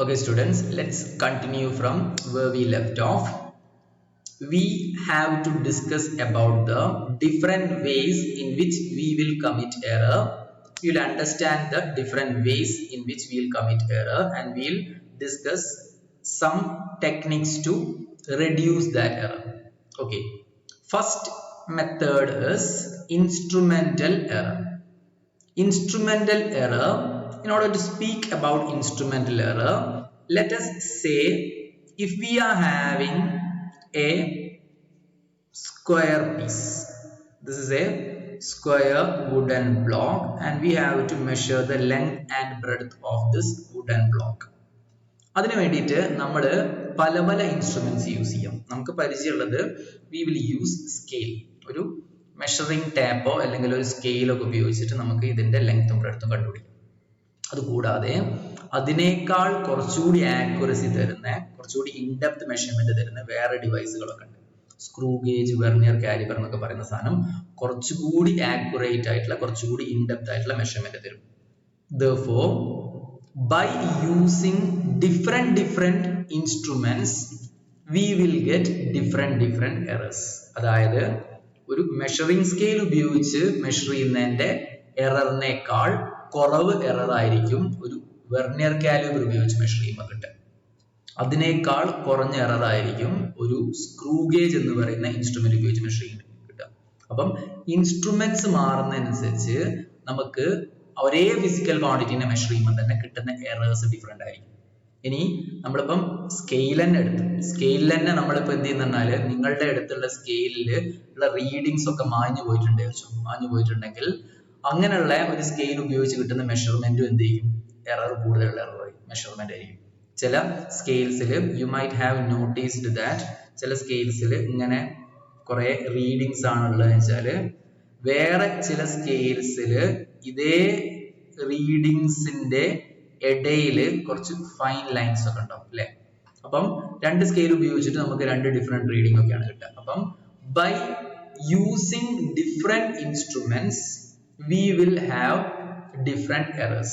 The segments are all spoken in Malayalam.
Okay, students, let's continue from where we left off. We have to discuss about the different ways in which we will commit error. You'll understand the different ways in which we'll commit error, and we'll discuss some techniques to reduce that error. Okay, first method is instrumental error. Instrumental error. In order to speak about instrumental error, let us say if we are having a square piece, this is a square wooden block, and we have to measure the length and breadth of this wooden block. അതിനു വേണ്ടിയിട്ട് നമ്മൾ പല പല ഇൻസ്ട്രുമെന്റ്സ് യൂസ് ചെയ്യാം. നമുക്ക് പരിചയമുള്ളത് we will use scale. ഒരു മെഷറിംഗ് ടാപ്പോ അല്ലെങ്കിൽ ഒരു സ്കെയിലൊക്കെ ഉപയോഗിച്ചിട്ട് നമുക്ക് ഇതിന്റെ ലെങ്ത്തും ബ്രെഡ്ത്തും കണ്ടുപിടിക്കാം. അതുകൂടാതെ അതിനേക്കാൾ കുറച്ചുകൂടി ആക്യുറസി തരുന്ന, കുറച്ചുകൂടി ഇൻഡെപ്ത് മെഷർമെന്റ് തരുന്ന വേറെ ഡിവൈസുകളൊക്കെ ഉണ്ട്. സ്ക്രൂ ഗേജ്, വെർനിയർ കാലിബർ എന്നൊക്കെ പറയുന്ന സാധനം കുറച്ചുകൂടി ആക്യുറേറ്റ് ആയിട്ടുള്ള, കുറച്ചുകൂടി ഇൻഡെപ്ത് ആയിട്ടുള്ള മെഷർമെന്റ് തരും. Therefore, by using different instruments, we will get different errors. അതായത് ഒരു മെഷറിംഗ് സ്കെയിൽ ഉപയോഗിച്ച് മെഷർ ചെയ്യുന്നതിന്റെ എററിനേക്കാൾ കുറവ് എറർ ആയിരിക്കും ഒരു വെർനിയർ കാലിബർ ഉപയോഗിച്ച് മെഷർ ചെയ്യുമ്പോൾ കിട്ടുക. അതിനേക്കാൾ കുറഞ്ഞ എറർ ആയിരിക്കും ഒരു സ്ക്രൂ ഗേജ് എന്ന് പറയുന്ന ഇൻസ്ട്രുമെന്റ് ഉപയോഗിച്ച് മെഷർ ചെയ്യുമ്പോൾ കിട്ടുക. അപ്പം ഇൻസ്ട്രുമെന്റ്സ് മാറുന്നതനുസരിച്ച് നമുക്ക് ഒരേ ഫിസിക്കൽ ക്വാണ്ടിറ്റിനെ മെഷർ ചെയ്യുമ്പോൾ തന്നെ കിട്ടുന്ന എറേഴ്സ് ഡിഫറെന്റ് ആയിരിക്കും. ഇനി നമ്മളിപ്പം സ്കെയിൽ തന്നെ നമ്മളിപ്പോൾ എന്ത് ചെയ്യുന്നതിനാല് നിങ്ങളുടെ അടുത്തുള്ള സ്കെയിലിൽ ഉള്ള റീഡിങ്സ് ഒക്കെ മാഞ്ഞു പോയിട്ടുണ്ടെങ്കിൽ അങ്ങനെയുള്ള ഒരു സ്കെയിൽ ഉപയോഗിച്ച് കിട്ടുന്ന മെഷർമെന്റും എന്ത് ചെയ്യും, എറർ കൂടുതലുള്ള എറർ മെഷർമെന്റ് ആയിരിക്കും. ചില സ്കെയിൽസിൽ you might have noticed that ചില സ്കെയിൽസിൽ ഇങ്ങനെ കുറെ റീഡിങ്സ് ആണുള്ളത് വെച്ചാല് വേറെ ചില സ്കെയിൽസിൽ ഇതേ റീഡിങ്സിന്റെ ഇടയിൽ കുറച്ച് ഫൈൻ ലൈൻസ് ഒക്കെ ഉണ്ടാവും അല്ലെ. അപ്പം രണ്ട് സ്കെയിൽ ഉപയോഗിച്ചിട്ട് നമുക്ക് രണ്ട് ഡിഫറെന്റ് റീഡിംഗ് ഒക്കെയാണ് കിട്ടുക. അപ്പം by using different instruments we will have different errors.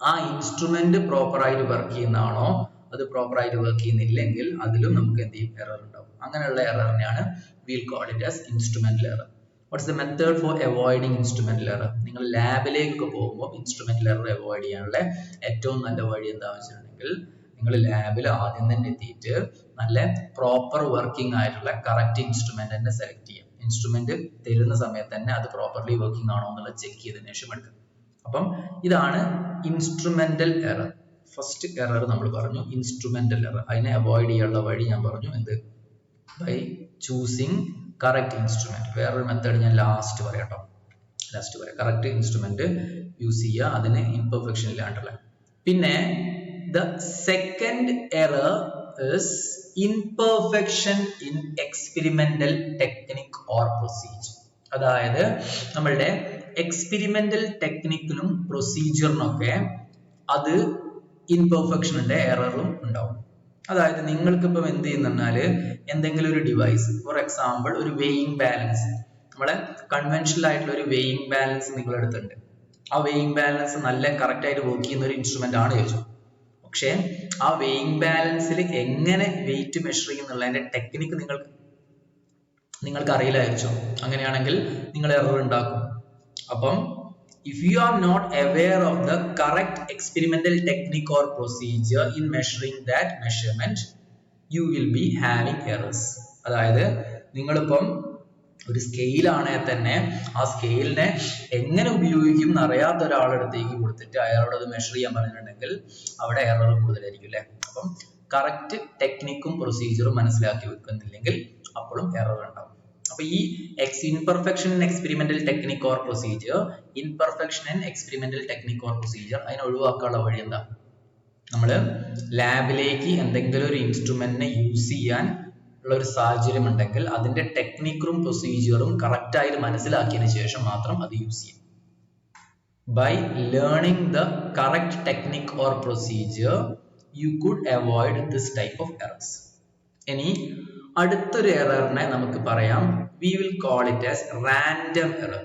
ആ ഇൻസ്ട്രുമെന്റ് പ്രോപ്പർ ആയിട്ട് വർക്ക് ചെയ്യുന്നതാണോ, അത് പ്രോപ്പർ ആയിട്ട് വർക്ക് ചെയ്യുന്നില്ലെങ്കിൽ അതിലും നമുക്ക് എന്ത് ചെയ്യും, എറർ ഉണ്ടാവും. അങ്ങനെയുള്ള എററിനെയാണ് we'll call it as instrumental error. What's the method for avoiding instrumental error? നിങ്ങൾ ലാബിലേക്ക് പോകുമ്പോൾ ഇൻസ്ട്രുമെന്റൽ എറർ അവോയ്ഡ് ചെയ്യാനുള്ള ഏറ്റവും നല്ല വഴി എന്താണെന്ന് വെച്ചിട്ടുണ്ടെങ്കിൽ നിങ്ങൾ ലാബിൽ ആദ്യം തന്നെ എത്തിയിട്ട് നല്ല പ്രോപ്പർ വർക്കിംഗ് ആയിട്ടുള്ള കറക്റ്റ് ഇൻസ്ട്രുമെന്റ് തന്നെ സെലക്ട് ചെയ്യാം. ഇൻസ്ട്രുമെന്റ് തരുന്ന സമയത്ത് തന്നെ അത് പ്രോപ്പർലി വർക്കിംഗ് ആണോ എന്നുള്ളത് ചെക്ക് ചെയ്തതിനു ശേഷം എടുക്കുക. അപ്പം ഇതാണ് ഇൻസ്ട്രുമെന്റൽ എറർ. ഫസ്റ്റ് എറർ നമ്മൾ പറഞ്ഞു ഇൻസ്ട്രുമെന്റൽ എറർ. അതിനെ അവോയ്ഡ് ചെയ്യാനുള്ള വഴി ഞാൻ പറഞ്ഞു, എന്ത്, ബൈ ചൂസിങ് കറക്റ്റ് ഇൻസ്ട്രുമെന്റ്. വേറൊരു മെത്തേഡ് ഞാൻ ലാസ്റ്റ് പറയാം. കറക്റ്റ് ഇൻസ്ട്രുമെന്റ് യൂസ് ചെയ്യുക, അതിന് ഇംപെർഫെക്ഷൻ ഇല്ലാണ്ടുള്ള. പിന്നെ the second error is imperfection in experimental technique or procedure. അതായത് നമ്മളുടെ എക്സ്പെരിമെന്റൽ ടെക്നിക്കിലും പ്രൊസീജിയറിനൊക്കെ അത് ഇംപെർഫെക്ഷന്റെ എററും ഉണ്ടാവും. അതായത് നിങ്ങൾക്ക് ഇപ്പം എന്ത് ചെയ്യുന്നതിനാല് എന്തെങ്കിലും ഒരു ഡിവൈസ്, ഫോർ എക്സാമ്പിൾ ഒരു വെയിങ് ബാലൻസ്, നമ്മളെ കൺവെൻഷണൽ ആയിട്ടുള്ള ഒരു വെയിങ് ബാലൻസ് നിങ്ങളുടെ അടുത്തുണ്ട്. ആ വെയിങ് ബാലൻസ് നല്ല കറക്റ്റ് ആയിട്ട് വർക്ക് ചെയ്യുന്ന ഒരു ഇൻസ്ട്രുമെന്റ് ആണ് ചോദിച്ചു. പക്ഷെ ആ വെയിങ് ബാലൻസിൽ എങ്ങനെ വെയിറ്റ് മെഷർ ചെയ്യുന്നുള്ളതിന്റെ ടെക്നിക്ക് നിങ്ങൾക്ക് അറിയില്ലായിരിച്ചോ. അങ്ങനെയാണെങ്കിൽ നിങ്ങൾ എറർ ഉണ്ടാക്കും. അപ്പം if you are not aware of the correct experimental technique or procedure in measuring that measurement, you will be having errors. അതായത് നിങ്ങളിപ്പം ഒരു സ്കെയിലാണെങ്കിൽ തന്നെ ആ സ്കെയിലിനെ എങ്ങനെ ഉപയോഗിക്കും എന്നറിയാത്ത ഒരാളടുത്തേക്ക് കൊടുത്തിട്ട് അയാളോട് അത് മെഷർ ചെയ്യാൻ പറഞ്ഞിട്ടുണ്ടെങ്കിൽ അവിടെ എറർ കൂടുതലായിരിക്കും അല്ലെ. അപ്പം കറക്റ്റ് ടെക്നിക്കും പ്രൊസീജിയറും മനസ്സിലാക്കി വെക്കുന്നില്ലെങ്കിൽ അപ്പോഴും എറർ ഉണ്ടാവും. അപ്പൊ ഈ imperfection in experimental technique or procedure, അതിനെ ഒഴിവാക്കാനുള്ള വഴി എന്താ, നമ്മള് ലാബിലേക്ക് എന്തെങ്കിലും ഒരു ഇൻസ്ട്രുമെന്റിനെ യൂസ് ചെയ്യാൻ ഉള്ള ഒരു സാഹചര്യം ഉണ്ടെങ്കിൽ അതിന്റെ ടെക്നിക്കും പ്രൊസീജിയറും കറക്റ്റ് ആയിട്ട് മനസ്സിലാക്കിയതിനു ശേഷം മാത്രം അത് യൂസ് ചെയ്യാം. By learning the correct technique or procedure you could avoid this type of errors. ഇനി അടുത്തൊരു എററിനെ നമുക്ക് പറയാം, we will call it as random error.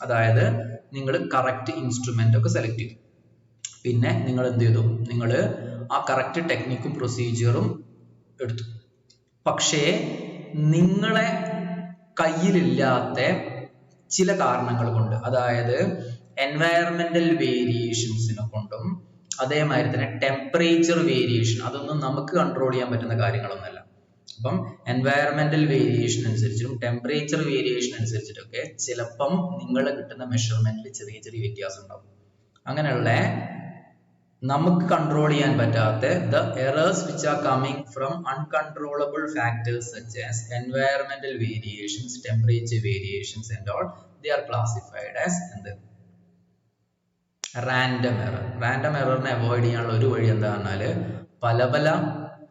അതായത് നിങ്ങൾ കറക്റ്റ് ഇൻസ്ട്രുമെന്റ് ഒക്കെ സെലക്ട് ചെയ്തു, പിന്നെ നിങ്ങൾ എന്ത് ചെയ്തു, നിങ്ങൾ ആ കറക്റ്റ് ടെക്നിക്കും പ്രൊസീജിയറും എടുത്തു. പക്ഷേ നിങ്ങളെ കയ്യിലില്ലാത്ത ചില കാരണങ്ങൾ കൊണ്ട്, അതായത് എൻവയറമെന്റൽ വേരിയേഷൻസിനെ കൊണ്ടും അതേമാതിരി തന്നെ ടെമ്പറേച്ചർ വേരിയേഷൻ, അതൊന്നും നമുക്ക് കൺട്രോൾ ചെയ്യാൻ പറ്റുന്ന കാര്യങ്ങളൊന്നുമല്ല. അപ്പം എൻവയറമെന്റൽ വേരിയേഷൻ അനുസരിച്ചും ടെമ്പറേച്ചർ വേരിയേഷൻ അനുസരിച്ചിട്ടൊക്കെ ചിലപ്പം നിങ്ങൾ കിട്ടുന്ന മെഷർമെന്റിൽ ചെറിയ ചെറിയ വ്യത്യാസം ഉണ്ടാവും. അങ്ങനെയുള്ള നമുക്ക് കൺട്രോൾ ചെയ്യാൻ പറ്റാത്ത the errors which are coming from uncontrollable factors such as environmental variations, temperature variations and all, they are classified as എന്ത്? Random error. റാൻഡം എററിനെ അവോയ്ഡ് ചെയ്യാനുള്ള ഒരു വഴി എന്താ പറഞ്ഞാൽ പല പല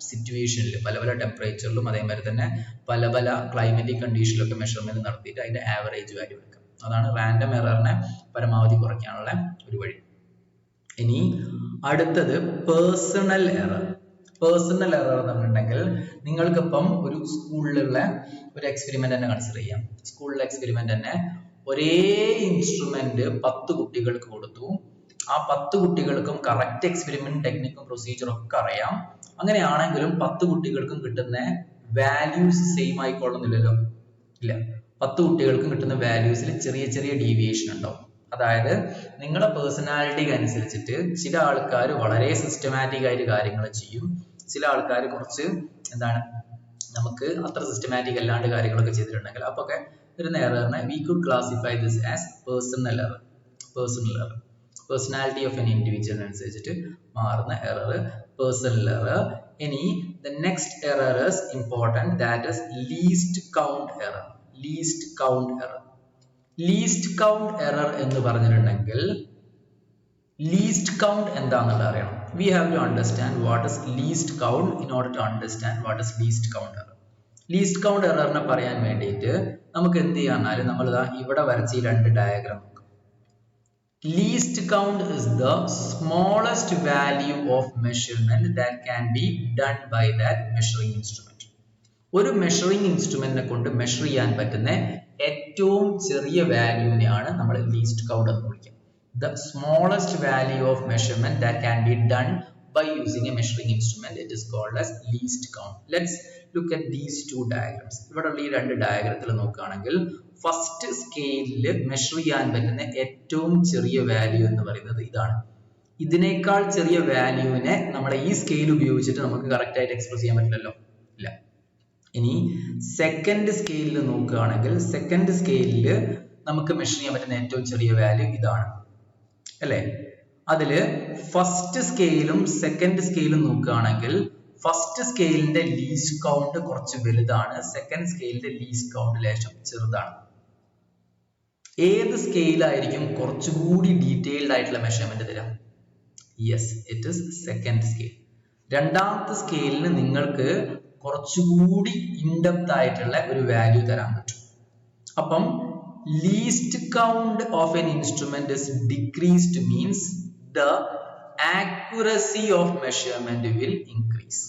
സിറ്റുവേഷനിൽ പല പല ടെമ്പറേച്ചറിലും അതേമാതിരി തന്നെ പല പല ക്ലൈമറ്റിക് കണ്ടീഷനിലൊക്കെ മെഷർമെന്റ് നടത്തിയിട്ട് അതിന്റെ ആവറേജ് വാല്യൂ എടുക്കുക. അതാണ് റാൻഡം എററിനെ പരമാവധി കുറയ്ക്കാനുള്ള ഒരു വഴി. ഇനി അടുത്തത് പേഴ്സണൽ എറർ. പേഴ്സണൽ എറർ എന്ന് പറഞ്ഞിട്ടുണ്ടെങ്കിൽ നിങ്ങൾക്കിപ്പം ഒരു സ്കൂളിലുള്ള ഒരു എക്സ്പെരിമെന്റ് തന്നെ കൺസിഡർ ചെയ്യാം. സ്കൂളിലെ എക്സ്പെരിമെന്റ് തന്നെ ഒരേ ഇൻസ്ട്രുമെന്റ് 10 കുട്ടികൾക്ക് കൊടുത്തു. ആ 10 കുട്ടികൾക്കും കറക്റ്റ് എക്സ്പെരിമെന്റ് ടെക്നിക്കും പ്രൊസീജിയറും ഒക്കെ അറിയാം. അങ്ങനെയാണെങ്കിലും 10 കുട്ടികൾക്കും കിട്ടുന്ന വാല്യൂസ് സെയിം ആയിക്കൊള്ളുന്നില്ലല്ലോ. ഇല്ല, 10 കുട്ടികൾക്കും കിട്ടുന്ന വാല്യൂസിൽ ചെറിയ ചെറിയ ഡീവിയേഷൻ ഉണ്ടാവും. അതായത് നിങ്ങളുടെ പേഴ്സണാലിറ്റിക്ക് അനുസരിച്ചിട്ട് ചില ആൾക്കാർ വളരെ സിസ്റ്റമാറ്റിക് ആയിട്ട് കാര്യങ്ങൾ ചെയ്യും, ചില ആൾക്കാർ കുറച്ച് എന്താണ് നമുക്ക് അത്ര സിസ്റ്റമാറ്റിക് അല്ലാണ്ട് കാര്യങ്ങളൊക്കെ ചെയ്തിട്ടുണ്ടെങ്കിൽ അപ്പൊ ഒക്കെ ഒരു എററിനെ we could classify this as personal error. Personal error, personality of an individual അനുസരിച്ചിട്ട് മാറുന്ന എറർ പേഴ്സണൽ എറർ. ഇനി the next error is important, that is least count error. least count error. least count error എന്ന് പറഞ്ഞിട്ടുണ്ടെങ്കിൽ least count എന്താണെന്ന് അറിയണം. We have to understand what is least count in order to understand what is least count error. least count error പറയാൻ വേണ്ടിയിട്ട് നമുക്ക് എന്ത് ചെയ്യാന്നാൽ നമ്മൾ ഇവിടെ വരച്ച ഈ രണ്ട് ഡയഗ്രാം നോക്കാം. least count is the smallest value of measurement that can be done by that measuring instrument. ഒരു മെഷറിംഗ് ഇൻസ്ട്രുമെന്റിനെ കൊണ്ട് മെഷർ ചെയ്യാൻ പറ്റുന്ന ഏറ്റവും ചെറിയ വാല്യൂവിനെയാണ് നമ്മൾ ലീസ്റ്റ് കൗണ്ട് എന്ന് വിളിക്കുക. The smallest value of measurement that can be done by using a measuring instrument, it is called as least count. Let's look at these two diagrams. ഇവിടെയുള്ള ഈ രണ്ട് ഡയഗ്രത്തിൽ നോക്കുകയാണെങ്കിൽ ഫസ്റ്റ് സ്കെയിലിൽ മെഷർ ചെയ്യാൻ പറ്റുന്ന ഏറ്റവും ചെറിയ വാല്യൂ എന്ന് പറയുന്നത് ഇതാണ്. ഇതിനേക്കാൾ ചെറിയ വാല്യൂവിനെ നമ്മുടെ ഈ സ്കെയിൽ ഉപയോഗിച്ചിട്ട് നമുക്ക് കറക്റ്റ് ആയിട്ട് എക്സ്പ്രസ് ചെയ്യാൻ പറ്റില്ലല്ലോ, ഇല്ല. ഇനി സെക്കൻഡ് സ്കെയിലിൽ നോക്കുകയാണെങ്കിൽ സെക്കൻഡ് സ്കെയിലിൽ നമുക്ക് മെഷർ ചെയ്യാൻ പറ്റുന്ന ഏറ്റവും ചെറിയ വാല്യൂ ഇതാണ്, അല്ലേ? അതില് ഫസ്റ്റ് സ്കെയിലും സെക്കൻഡ് സ്കെയിലും നോക്കുകയാണെങ്കിൽ ഫസ്റ്റ് സ്കെയിലിന്റെ ലീസ്റ്റ് കൗണ്ട് കുറച്ച് വലുതാണ്, സെക്കൻഡ് സ്കെയിലിന്റെ ലീസ്റ്റ് കൗണ്ട് ലേശം ചെറുതാണ്. ഏത് സ്കെയിലായിരിക്കും കുറച്ചുകൂടി ഡീറ്റെയിൽഡ് ആയിട്ടുള്ള മെഷർമെന്റ് തരാം? Yes, it is second scale. രണ്ടാമത്തെ സ്കെയിലിന് നിങ്ങൾക്ക് കുറച്ചുകൂടി ഇൻഡെപ്ത് ആയിട്ടുള്ള ഒരു വാല്യൂ തരാൻ പറ്റും. അപ്പം least count of N instrument is decreased means the accuracy of measurement will increase.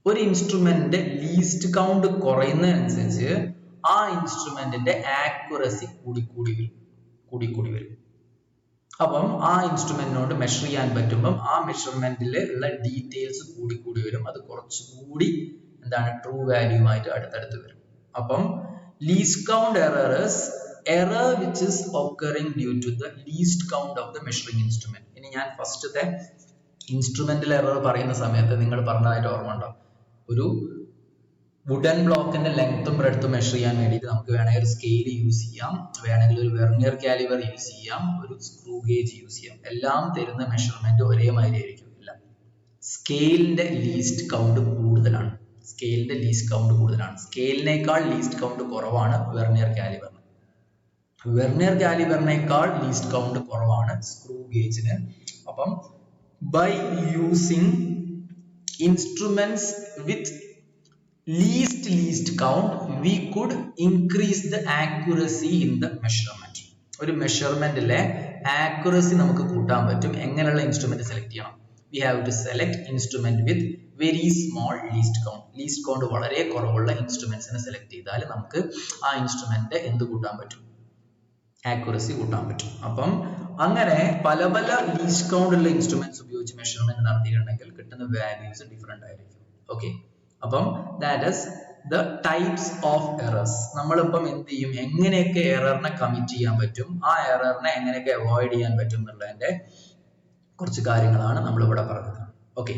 ഒരു ഇൻസ്ട്രുമെന്റിന്റെ ലീസ്റ്റ് കൗണ്ട് കുറയുന്നതനുസരിച്ച് ആ ഇൻസ്ട്രുമെന്റിന്റെ ആക്യുറസി കൂടിക്കൂടി വരും. അപ്പം ആ ഇൻസ്ട്രുമെന്റിനോട് മെഷർ ചെയ്യാൻ പറ്റുമ്പം ആ മെഷർമെന്റിൽ ഉള്ള ഡീറ്റെയിൽസ് കൂടി വരും. അത് കുറച്ചുകൂടി എന്താണ് ട്രൂ വാല്യൂമായിട്ട് അടുത്തടുത്ത് വരും. അപ്പം least count error is error which is occurring due to the least count of the measuring instrument. ഇനി ഞാൻ ഫസ്റ്റത്തെ ഇൻസ്ട്രുമെന്റൽ എറർ പറയുന്ന സമയത്ത് നിങ്ങൾ പറഞ്ഞതായിട്ട് ഓർമ്മ ഉണ്ടോ? ഒരു വുഡൻ ബ്ലോക്കിന്റെ ലെങ്ത്തും ബ്രെഡ്ത്തും മെഷർ ചെയ്യാൻ വേണ്ടിയിട്ട് നമുക്ക് വേണമെങ്കിൽ ഒരു സ്കെയിൽ യൂസ് ചെയ്യാം, വേണമെങ്കിൽ ഒരു വെർനിയർ കാലിബർ യൂസ് ചെയ്യാം, ഒരു സ്ക്രൂ ഗേജ് യൂസ് ചെയ്യാം. എല്ലാം തരുന്ന മെഷർമെന്റ് ഒരേമാതിരി ആയിരിക്കും. ഇല്ല, സ്കെയിലിന്റെ ലീസ്റ്റ് കൗണ്ട് കൂടുതലാണ്. സ്കെയിലിനേക്കാൾ ലീസ്റ്റ് കൗണ്ട് കുറവാണ് വെർനിയർ കാലിബറിന്. വെർനിയർ കാലിബറിനേക്കാൾ ലീസ്റ്റ് കൗണ്ട് കുറവാണ് സ്ക്രൂ ഗേജിന്. അപ്പം by using instruments with least count we could increase the accuracy in the measurement. ഒരു മെഷർമെന്റിലെ ആക്യുറസി നമുക്ക് കൂട്ടാൻ പറ്റും. എങ്ങനെയുള്ള ഇൻസ്ട്രുമെന്റ് സെലക്ട് ചെയ്യണം? we have to select instrument with very small least count വളരെ കുറവുള്ള ഇൻസ്ട്രുമെന്റ്സിനെ സെലക്ട് ചെയ്താൽ നമുക്ക് ആ ഇൻസ്ട്രുമെന്റ് എന്ത് കൂട്ടാൻ പറ്റും? ആക്യുറസി കൂട്ടാൻ പറ്റും. അപ്പം അങ്ങനെ പല പല ലീസ്റ്റ് കൗണ്ട് ഉള്ള ഇൻസ്ട്രുമെന്റ്സ് ഉപയോഗിച്ച് മെഷർമെന്റ് നടത്തിയിട്ടുണ്ടെങ്കിൽ കിട്ടുന്ന വാല്യൂസ് ഡിഫറെന്റ് ആയിരിക്കും. ഓക്കെ, അപ്പം that is the types of errors. നമ്മളിപ്പം എന്ത് ചെയ്യും, എങ്ങനെയൊക്കെ എററിനെ കമ്മിറ്റ് ചെയ്യാൻ പറ്റും, ആ എററിനെ എങ്ങനെയൊക്കെ അവോയ്ഡ് ചെയ്യാൻ പറ്റും എന്നുള്ളതിന്റെ കുറച്ച് കാര്യങ്ങളാണ് നമ്മൾ ഇവിടെ പറഞ്ഞത്. ഓക്കെ.